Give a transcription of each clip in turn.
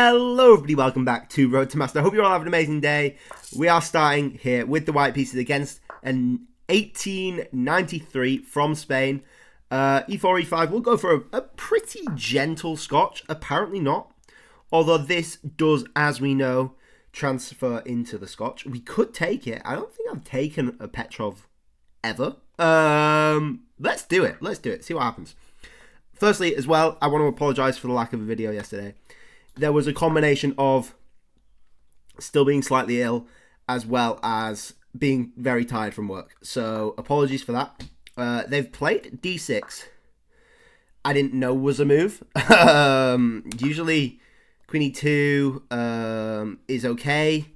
Hello everybody, welcome back to Road to Master. I hope you're all having an amazing day. We are starting here with the white pieces against an 1893 from Spain. E4, E5, we'll go for a pretty gentle Scotch. Apparently not. Although this does, as we know, transfer into the Scotch. We could take it. I don't think I've taken a Petrov ever. Let's do it. Let's do it. See what happens. Firstly, as well, I want to apologise for the lack of a video yesterday. There was a combination of still being slightly ill as well as being very tired from work. So apologies for that. They've played d6. I didn't know was a move. Usually Queen e2 is okay.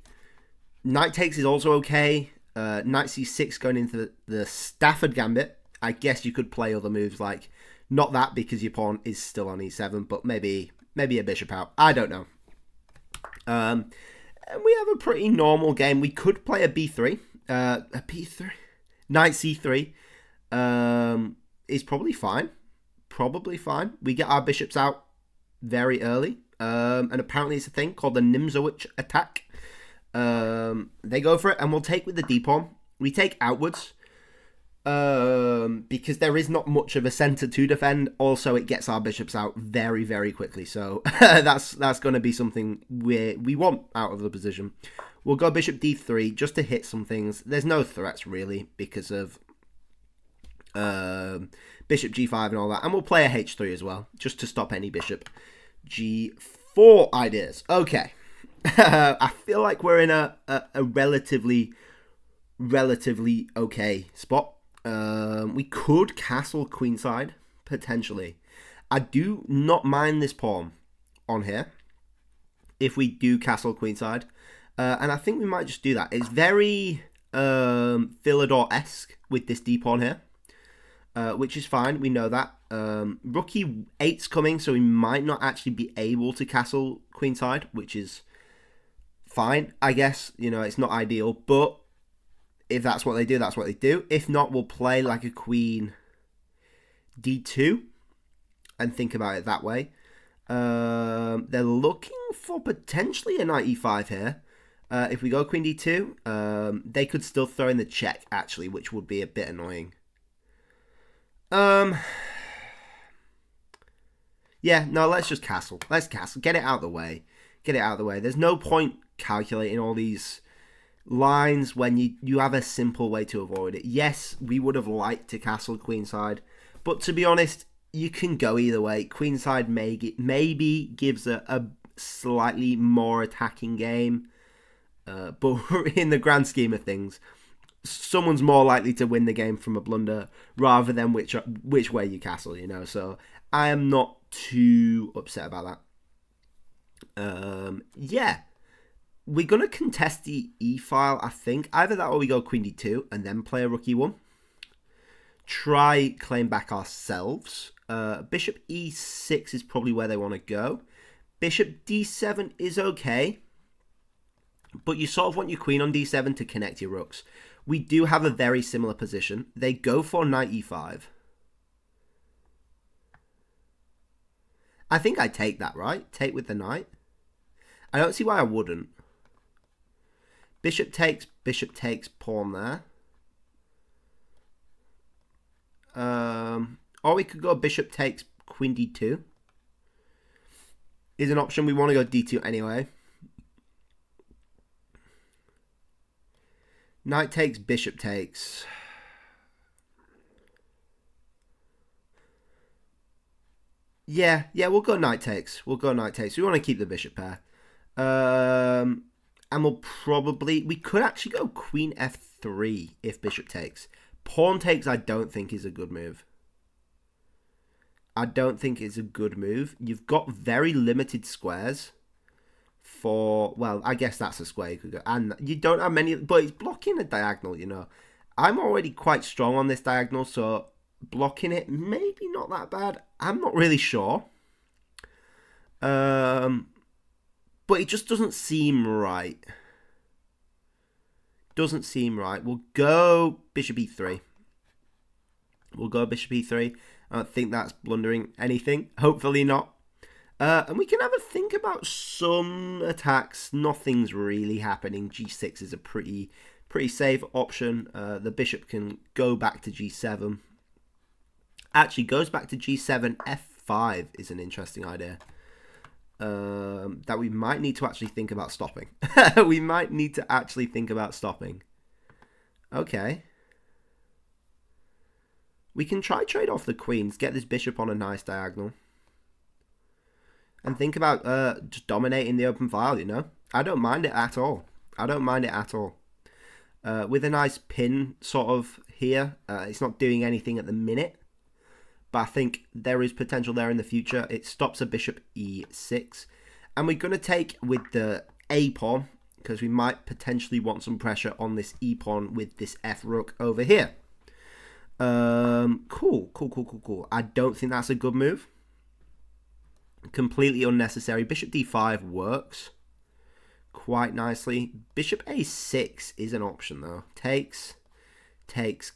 Knight takes is also okay. Knight c6 going into the Stafford gambit. I guess you could play other moves like, not that because your pawn is still on e7, but maybe a bishop out. I don't know. And we have a pretty normal game. We could play a b3. A b3. Knight c3 is probably fine. Probably fine. We get our bishops out very early. And apparently it's a thing called the Nimzowitsch attack. They go for it, and we'll take with the d-pawn. We take outwards. Because there is not much of a center to defend. Also, it gets our bishops out very, very quickly. So that's going to be something we want out of the position. We'll go bishop d3 just to hit some things. There's no threats really because of bishop g5 and all that. And we'll play a h3 as well, just to stop any bishop g4 ideas. Okay. I feel like we're in a relatively okay spot. We could castle queenside, potentially. I do not mind this pawn on here if we do castle queenside. And I think we might just do that. It's very Philidor-esque with this d-pawn here, which is fine. We know that. Rook e8's coming, so we might not actually be able to castle queenside, which is fine, I guess. You know, it's not ideal, but if that's what they do, that's what they do. If not, we'll play like a queen d2 and think about it that way. They're looking for potentially a knight e5 here. If we go queen d2, they could still throw in the check, actually, which would be a bit annoying. Yeah, no, let's just castle. Let's castle. Get it out of the way. Get it out of the way. There's no point calculating all these lines when you have a simple way to avoid it. Yes, we would have liked to castle queenside, but to be honest, you can go either way. Queenside maybe gives a slightly more attacking game, but in the grand scheme of things, someone's more likely to win the game from a blunder rather than which way you castle, you know. So I am not too upset about that. Yeah. We're going to contest the e-file, I think. Either that or we go queen d2 and then play a rook e1. Try claim back ourselves. Bishop e6 is probably where they want to go. Bishop d7 is okay, but you sort of want your queen on d7 to connect your rooks. We do have a very similar position. They go for knight e5. I think I take that, right? Take with the knight. I don't see why I wouldn't. Bishop takes, pawn there. Or we could go bishop takes, queen d2. Is an option. We want to go d2 anyway. Knight takes, bishop takes. Yeah, we'll go knight takes. We want to keep the bishop pair. And we could actually go queen f3 if bishop takes. Pawn takes I don't think is a good move. You've got very limited squares for, well, I guess that's a square you could go. And you don't have many, but it's blocking a diagonal, you know. I'm already quite strong on this diagonal, so blocking it, maybe not that bad. I'm not really sure. But it just doesn't seem right. We'll go bishop e3. I don't think that's blundering anything. Hopefully not. And we can have a think about some attacks. Nothing's really happening. G6 is a pretty safe option. The bishop can go back to G7. Actually, goes back to G7. F5 is an interesting idea. That we might need to actually think about stopping. We might need to actually think about stopping. Okay. We can try trade off the queens, get this bishop on a nice diagonal. And think about just dominating the open file, you know? I don't mind it at all. I don't mind it at all. With a nice pin sort of here. It's not doing anything at the minute. But I think there is potential there in the future. It stops a bishop e6. And we're going to take with the a pawn, because we might potentially want some pressure on this e pawn with this f rook over here. Cool. I don't think that's a good move. Completely unnecessary. Bishop d5 works quite nicely. Bishop a6 is an option though. Takes,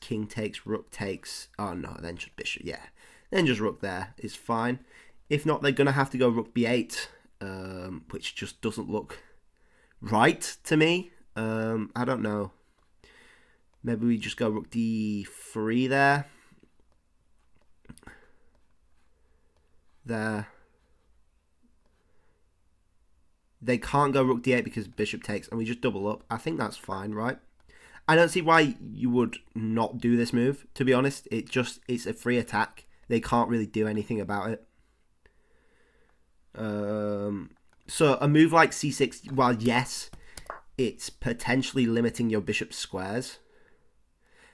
king takes, rook takes. Oh no, then just bishop, yeah. Then just rook there is fine. If not, they're going to have to go rook b8, which just doesn't look right to me. I don't know. Maybe we just go rook d3 there. There. They can't go rook d8 because bishop takes, and we just double up. I think that's fine, right? I don't see why you would not do this move, to be honest. It's a free attack. They can't really do anything about it. So a move like c6, well, yes, it's potentially limiting your bishop's squares.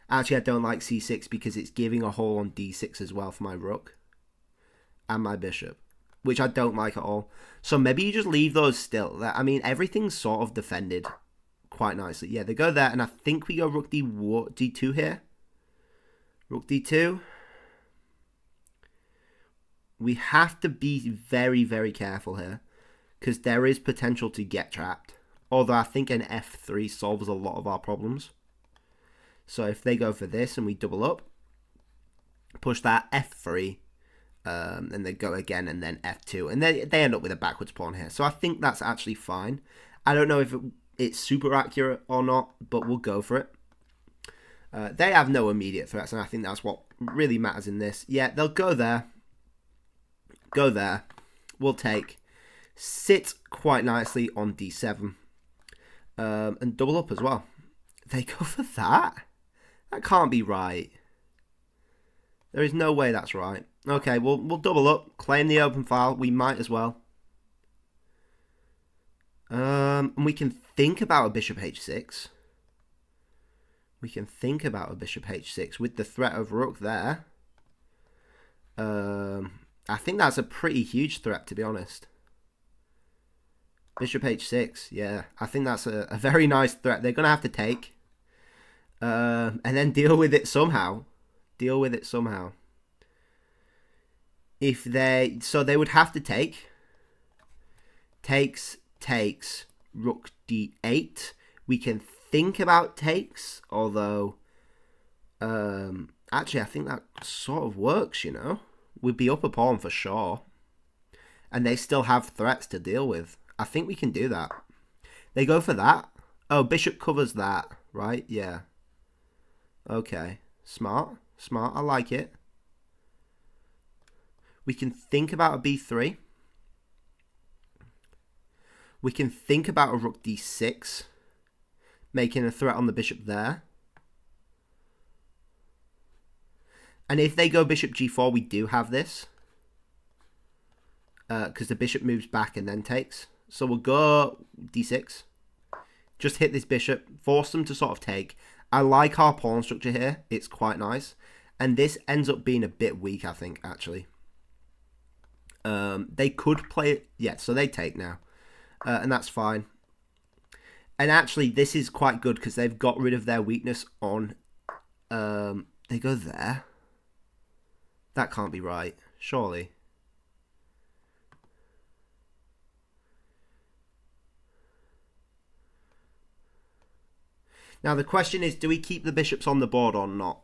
Actually, I don't like c6 because it's giving a hole on d6 as well for my rook and my bishop, which I don't like at all. So maybe you just leave those still. I mean, everything's sort of defended quite nicely. Yeah, they go there, and I think we go rook d2 here. Rook d2. We have to be very, very careful here, because there is potential to get trapped. Although I think an f3 solves a lot of our problems. So if they go for this and we double up, push that f3, and they go again and then f2. And they end up with a backwards pawn here. So I think that's actually fine. I don't know if it's super accurate or not, but we'll go for it. They have no immediate threats, and I think that's what really matters in this. Yeah, they'll go there. Go there. We'll take. Sit quite nicely on d7. And double up as well. They go for that? That can't be right. There is no way that's right. Okay, we'll double up. Claim the open file. We might as well. And we can think about a bishop h6. We can think about a bishop h6 with the threat of rook there. I think that's a pretty huge threat, to be honest. Bishop h6, yeah. I think that's a very nice threat. They're going to have to take. And then deal with it somehow. Deal with it somehow. So they would have to take. Takes, rook d8. We can think about takes, although actually I think that sort of works, you know. We'd be up a pawn for sure. And they still have threats to deal with. I think we can do that. They go for that. Oh, bishop covers that, right? Yeah. Okay. Smart. I like it. We can think about a b3. We can think about a rook d6. Making a threat on the bishop there. And if they go bishop g4, we do have this. Because the bishop moves back and then takes. So we'll go d6. Just hit this bishop. Force them to sort of take. I like our pawn structure here. It's quite nice. And this ends up being a bit weak, I think, actually. They could play it. Yeah, so they take now. And that's fine. And actually, this is quite good because they've got rid of their weakness on... they go there. That can't be right, surely. Now the question is, do we keep the bishops on the board or not?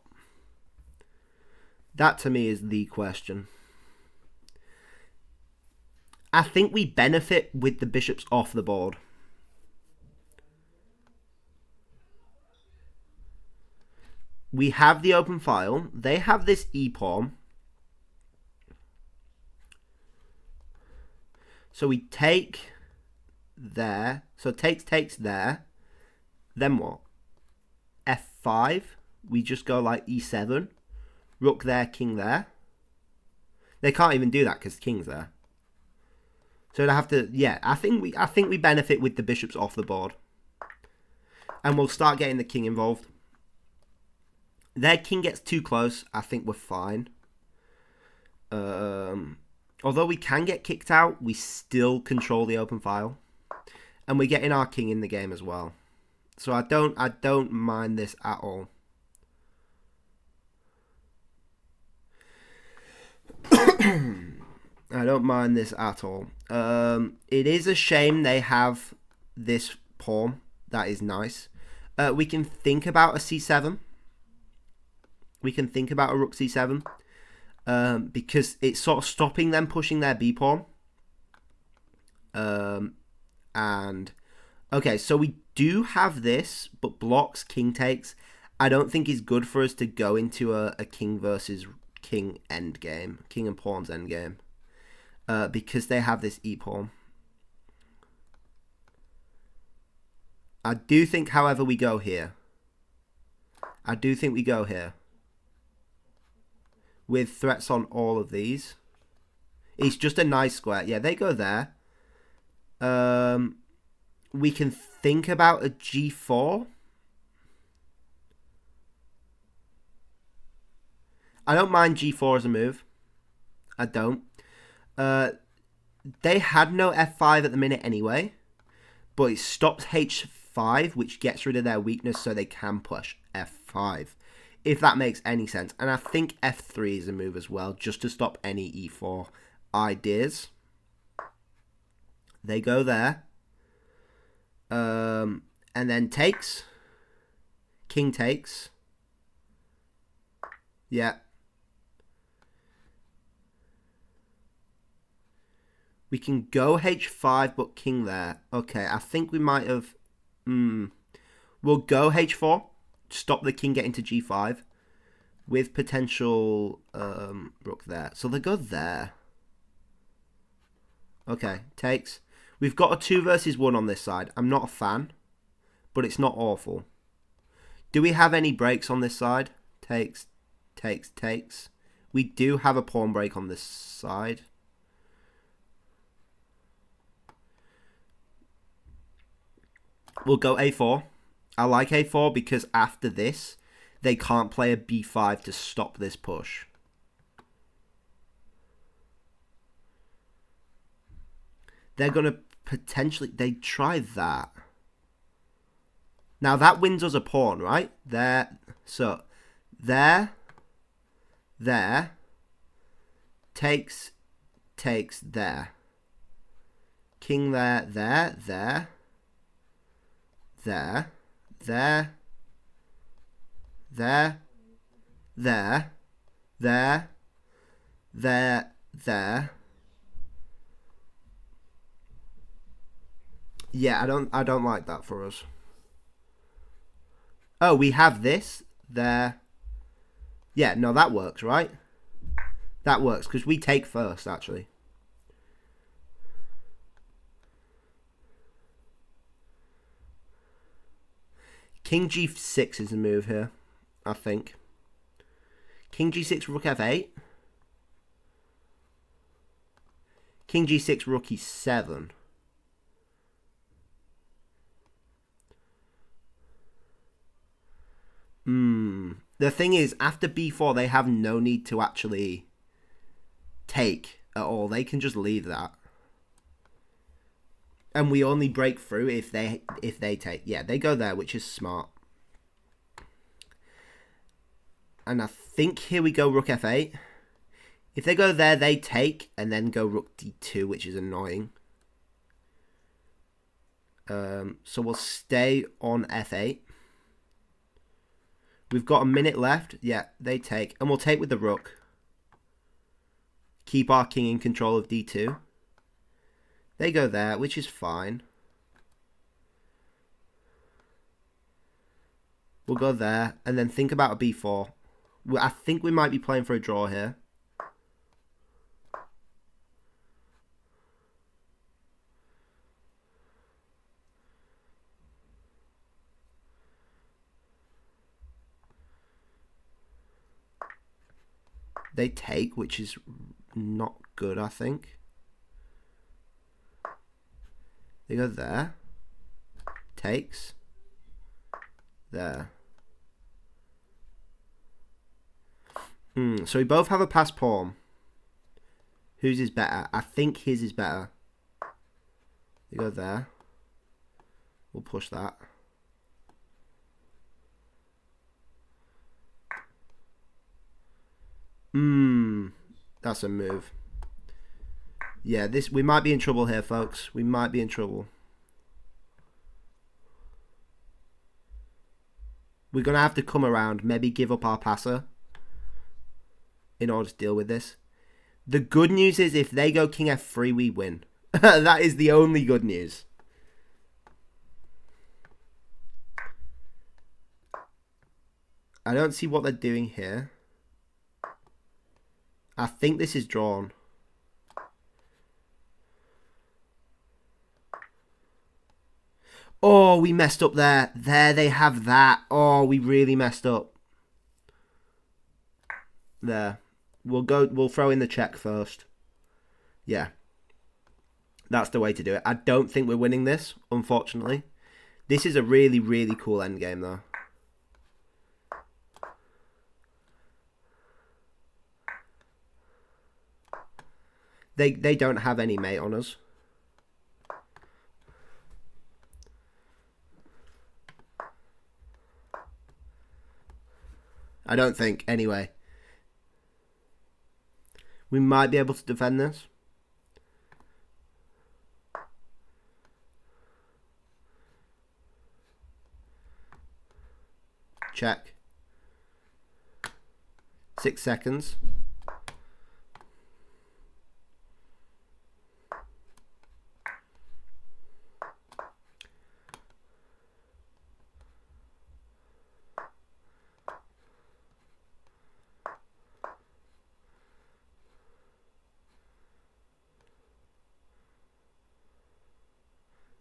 That to me is the question. I think we benefit with the bishops off the board. We have the open file. They have this e-pawn. So we take there. So takes there. Then what? F5. We just go like E7. Rook there, king there. They can't even do that because king's there. So they have to. Yeah, I think we benefit with the bishops off the board, and we'll start getting the king involved. Their king gets too close. I think we're fine. Although we can get kicked out, we still control the open file, and we're getting our king in the game as well. So I don't mind this at all. I don't mind this at all. It is a shame they have this pawn. That is nice. We can think about a c7. We can think about a rook c7. Because it's sort of stopping them pushing their b pawn. And okay, so we do have this, but blocks king takes. I don't think is good for us to go into a king versus king endgame, king and pawns endgame, because they have this e-pawn. I do think, however, we go here. I do think we go here. With threats on all of these. It's just a nice square. Yeah, they go there. We can think about a g4. I don't mind g4 as a move. I don't. They had no f5 at the minute anyway. But it stops h5, which gets rid of their weakness so they can push f5. If that makes any sense. And I think f3 is a move as well, just to stop any e4 ideas. They go there. And then takes. King takes. Yeah. We can go h5, but king there. Okay, I think we might have... We'll go h4. Stop the king getting to g5. With potential rook there. So they go there. Okay, takes. We've got a 2 versus 1 on this side. I'm not a fan, but it's not awful. Do we have any breaks on this side? Takes, takes, takes. We do have a pawn break on this side. We'll go a4. I like a4 because after this, they can't play a b5 to stop this push. They're going to potentially... They try that. Now, that wins us a pawn, right? There. So, there. There. Takes. Takes there. King there. There. There. There. There. There. There. There. There. There. Yeah, I don't like that for us. Oh, we have this there. Yeah, no, that works, right? That works because we take first, actually. King g6 is the move here, I think. King g6, rook f8. King g6, rook e7. The thing is, after b4, they have no need to actually take at all. They can just leave that. And we only break through if they take. Yeah, they go there, which is smart. And I think here we go rook f8. If they go there, they take, and then go rook d2, which is annoying. So we'll stay on f8. We've got a minute left. Yeah, they take. And we'll take with the rook. Keep our king in control of d2. They go there, which is fine. We'll go there, and then think about a b4. I think we might be playing for a draw here. They take, which is not good, I think. They go there. Takes. There. So we both have a pass pawn. Whose is better? I think his is better. They go there. We'll push that. That's a move. Yeah, we might be in trouble here, folks. We might be in trouble. We're going to have to come around, maybe give up our passer in order to deal with this. The good news is if they go king f3, we win. That is the only good news. I don't see what they're doing here. I think this is drawn. Oh, we messed up there. There they have that. Oh, we really messed up. There. We'll throw in the check first. Yeah. That's the way to do it. I don't think we're winning this, unfortunately. This is a really, really cool endgame, though. They don't have any mate on us. I don't think, anyway. We might be able to defend this. Check. 6 seconds.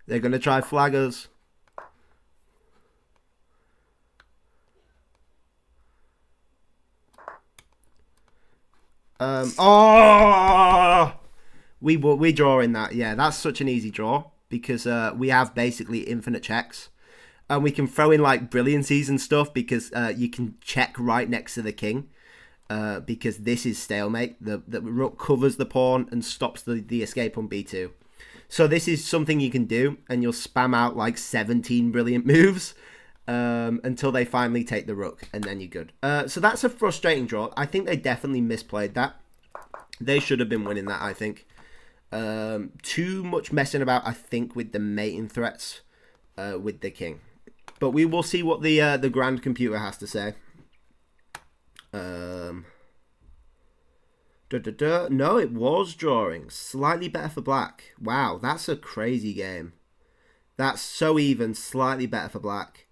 They're going to try flag us. We draw in that. Yeah, that's such an easy draw because we have basically infinite checks. And we can throw in like brilliancies and stuff because you can check right next to the king. Because this is stalemate. The rook covers the pawn and stops the escape on b2. So this is something you can do, and you'll spam out like 17 brilliant moves until they finally take the rook, and then you're good. So that's a frustrating draw. I think they definitely misplayed that. They should have been winning that, I think. Too much messing about, I think, with the mating threats with the king. But we will see what the grand computer has to say. No, it was drawing. Slightly better for black. Wow, that's a crazy game. That's so even. Slightly better for black.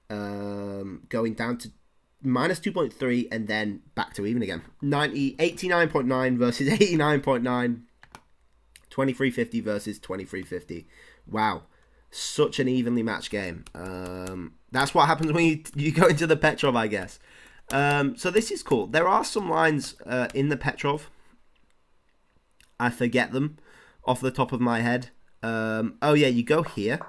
Going down to minus 2.3 and then back to even again. 89.9 versus 89.9. 2350 versus 2350. Wow. Such an evenly matched game. That's what happens when you go into the Petrov, I guess. So this is cool. There are some lines in the Petrov. I forget them off the top of my head. Oh yeah, you go here.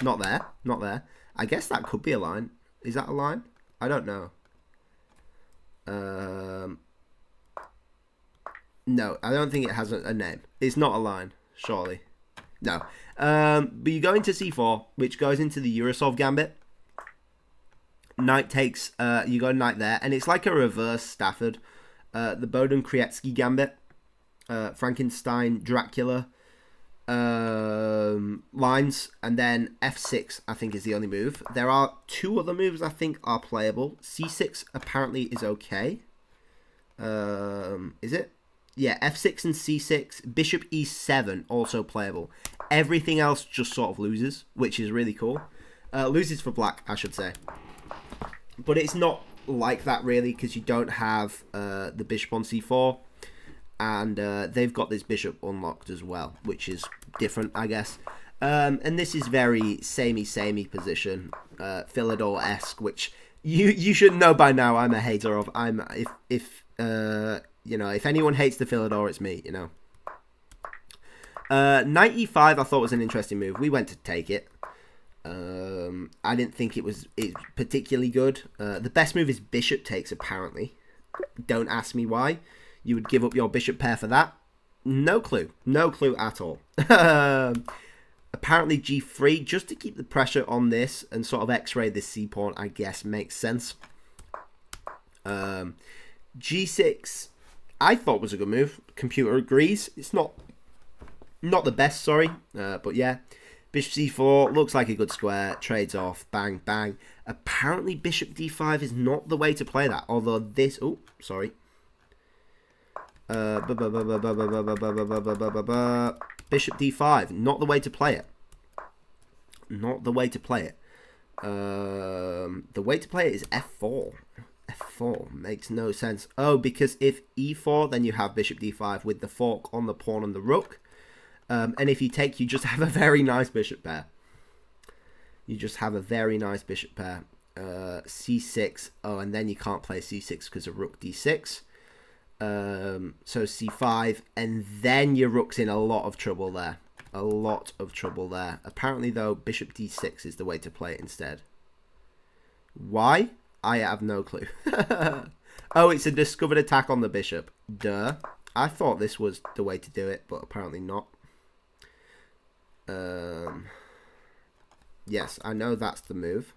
Not there. Not there. I guess that could be a line. Is that a line? I don't know. No, I don't think it has a name. It's not a line, surely. No. But you go into c4, which goes into the Yurosov gambit. Knight takes, you go knight there, and it's like a reverse Stafford. The Boden-Krietsky gambit, Frankenstein, Dracula lines, and then f6, I think, is the only move. There are two other moves I think are playable. c6 apparently is okay. Is it? yeah, f6 and c6. Bishop e7 also playable. Everything else just sort of loses, which is really cool. Loses for black, I should say. But it's not like that really, because you don't have the bishop on c4. And they've got this bishop unlocked as well, which is different, I guess. And this is very samey position, Philidor-esque, which you should know by now. I'm a hater of. If anyone hates the Philidor, it's me. You know. Knight e5, I thought was an interesting move. We went to take it. I didn't think it's particularly good. The best move is bishop takes, apparently. Don't ask me why. You would give up your bishop pair for that? No clue. No clue at all. Apparently g3, just to keep the pressure on this and sort of x-ray this c-pawn, I guess makes sense. G6, I thought was a good move. Computer agrees. It's not the best, sorry. But yeah. Bishop c4, looks like a good square. Trades off. Bang, bang. Apparently bishop d5 is not the way to play that. Although this... Oh, sorry. Bishop d5, not the way to play it. Not the way to play it. The way to play it is f4. f4 makes no sense. Oh, because if e4, then you have bishop d5 with the fork on the pawn and the rook. And if you take, you just have a very nice bishop pair. You just have a very nice bishop pair. c6. Oh, and then you can't play c6 because of rook d6. So c5, and then your rook's in a lot of trouble there. A lot of trouble there. Apparently, though, bishop d6 is the way to play it instead. Why? I have no clue. Oh, it's a discovered attack on the bishop. Duh. I thought this was the way to do it, but apparently not. Yes, I know that's the move.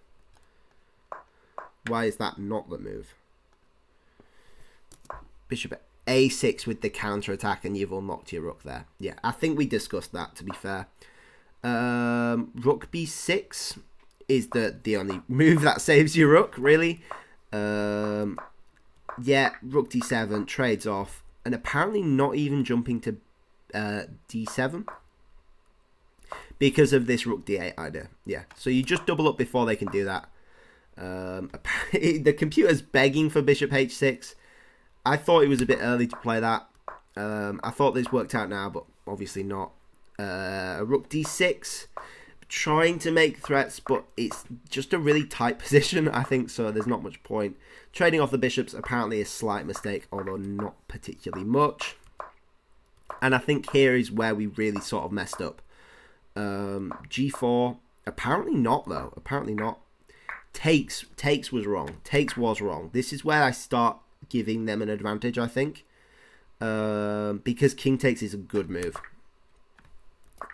Why is that not the move? Bishop a6 with the counter attack, and you've unlocked your rook there. Yeah, I think we discussed that, to be fair. Rook b6 is the only move that saves your rook, really. Yeah, rook d7 trades off, and apparently not even jumping to d7 because of this rook d8 idea. Yeah, so you just double up before they can do that. The computer's begging for bishop h6. I thought it was a bit early to play that. I thought this worked out now, but obviously not. Rook d6, trying to make threats, but it's just a really tight position, I think, so there's not much point. Trading off the bishops, apparently a slight mistake, although not particularly much. And I think here is where we really sort of messed up. G4, apparently not, though. Apparently not. Takes was wrong. Takes was wrong. This is where I start giving them an advantage, I think, because king takes is a good move.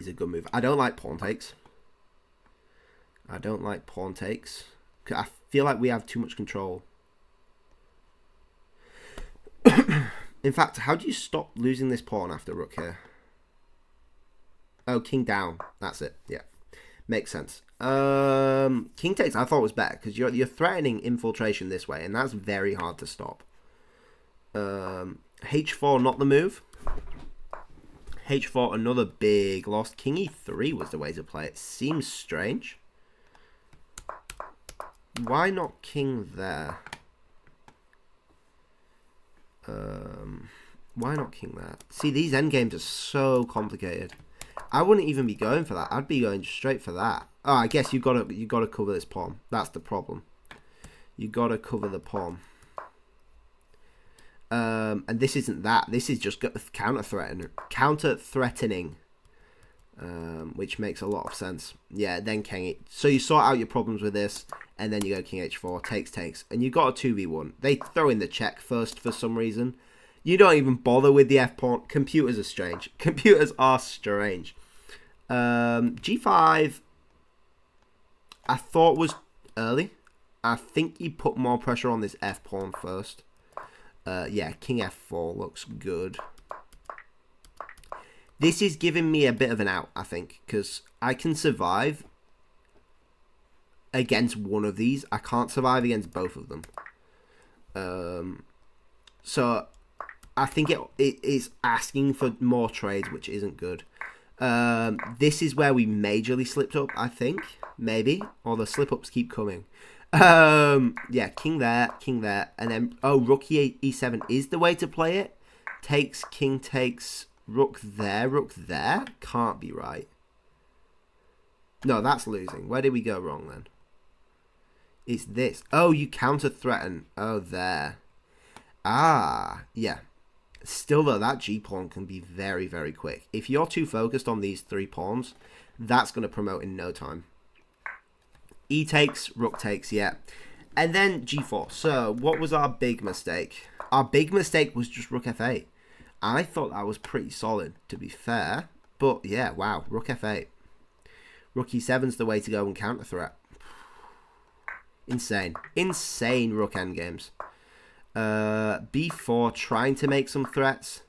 Is a good move. I don't like pawn takes. I don't like pawn takes. I feel like we have too much control. In fact, how do you stop losing this pawn after rook here? Oh, king down. That's it. Yeah, makes sense. King takes I thought was better because you're threatening infiltration this way, and that's very hard to stop. H4 not the move. H4 another big loss. King e3 was the way to play it. Seems strange. Why not king there? Why not king there? See, these endgames are so complicated. I wouldn't even be going for that. I'd be going straight for that. Oh, I guess you gotta cover this pawn. That's the problem. You gotta cover the pawn. And this isn't that. This is just counter-threatening, which makes a lot of sense. Yeah, then king. So you sort out your problems with this, and then you go king h4, takes, and you got a 2v1. They throw in the check first for some reason. You don't even bother with the f pawn. Computers are strange. Computers are strange. G5, I thought was early. I think he put more pressure on this f pawn first. Yeah, king f4 looks good. This is giving me a bit of an out, I think, because I can survive against one of these. I can't survive against both of them. So I think it is asking for more trades, which isn't good. This is where we majorly slipped up, I think. Maybe. Or the slip-ups keep coming. Yeah, king there, and then, rook e7 is the way to play it. Takes, king takes, rook there. Can't be right. No, that's losing. Where did we go wrong then? It's this. Oh, you counter-threaten. Oh, there. Ah, yeah. Still, though, that g-pawn can be very, very quick. If you're too focused on these 3 pawns, that's going to promote in no time. E takes, rook takes, yeah. And then g4. So, what was our big mistake? Our big mistake was just rook f8. I thought that was pretty solid, to be fair. But, yeah, wow, rook f8. Rook e7's the way to go and counter threat. Insane. Insane rook endgames. B4, trying to make some threats.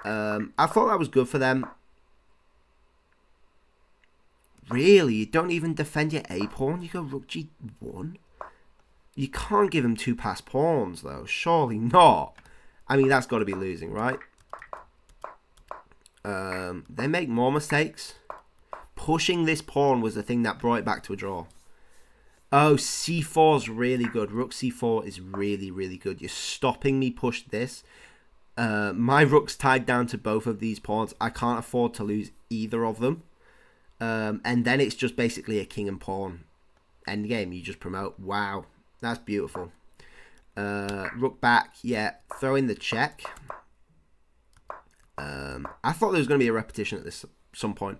I thought that was good for them. Really? You don't even defend your A-pawn? You go rook g1? You can't give him 2 passed pawns, though. Surely not. I mean, that's got to be losing, right? They make more mistakes. Pushing this pawn was the thing that brought it back to a draw. Oh, c4 is really good. Rook c4 is really, really good. You're stopping me push this. My rook's tied down to both of these pawns. I can't afford to lose either of them. And then it's just basically a king and pawn endgame. You just promote. Wow, that's beautiful. Rook back. Yeah, throw in the check. I thought there was going to be a repetition at some point.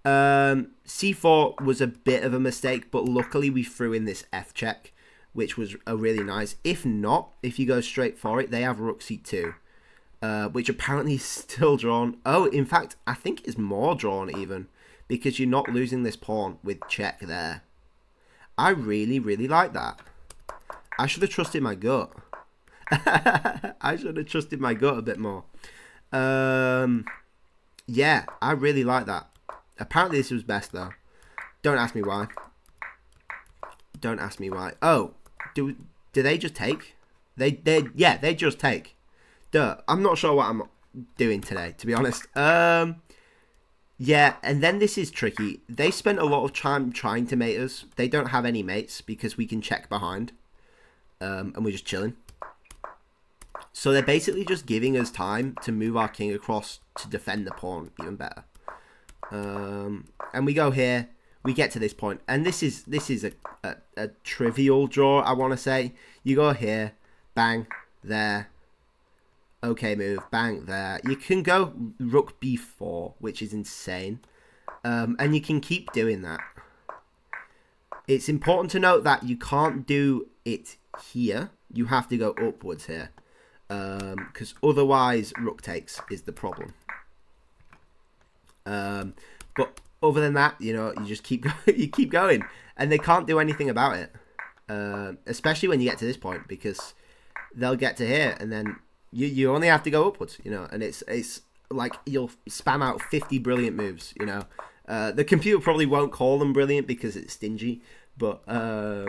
C4 was a bit of a mistake, but luckily we threw in this F check, which was a really nice. If not, if you go straight for it, they have rook c2, which apparently is still drawn. Oh, in fact, I think it's more drawn even, because you're not losing this pawn with check there. I really, really like that. I should have trusted my gut. I should have trusted my gut a bit more. Yeah, I really like that. Apparently this was best though. Don't ask me why. Don't ask me why. Oh, do they just take? They just take. Duh. I'm not sure what I'm doing today, to be honest. Yeah, and then this is tricky. They spent a lot of time trying to mate us. They don't have any mates because we can check behind. And we're just chilling. So they're basically just giving us time to move our king across to defend the pawn even better. And we go here, we get to this point, and this is a trivial draw, I want to say. You go here, bang, there, okay move, bang, there. You can go rook b4, which is insane, and you can keep doing that. It's important to note that you can't do it here, you have to go upwards here, because otherwise rook takes is the problem. But other than that, you know, you just keep you keep going, and they can't do anything about it. Especially when you get to this point, because they'll get to here, and then you only have to go upwards, you know. And it's like you'll spam out 50 brilliant moves, you know. The computer probably won't call them brilliant because it's stingy, but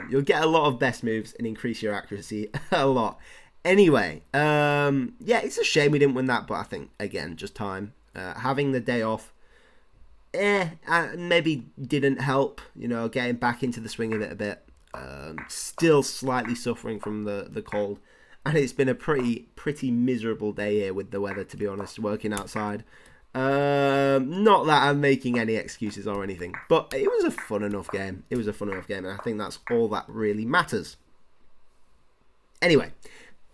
you'll get a lot of best moves and increase your accuracy a lot. Anyway, yeah, it's a shame we didn't win that, but I think again, just time. Having the day off. Maybe didn't help, you know, getting back into the swing of it a bit. Still slightly suffering from the cold, and it's been a pretty miserable day here with the weather, to be honest, working outside. Not that I'm making any excuses or anything, but it was a fun enough game. And I think that's all that really matters. Anyway,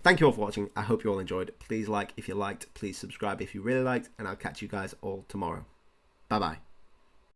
thank you all for watching. I hope you all enjoyed. Please like if you liked, please subscribe if you really liked, and I'll catch you guys all tomorrow. Bye-bye.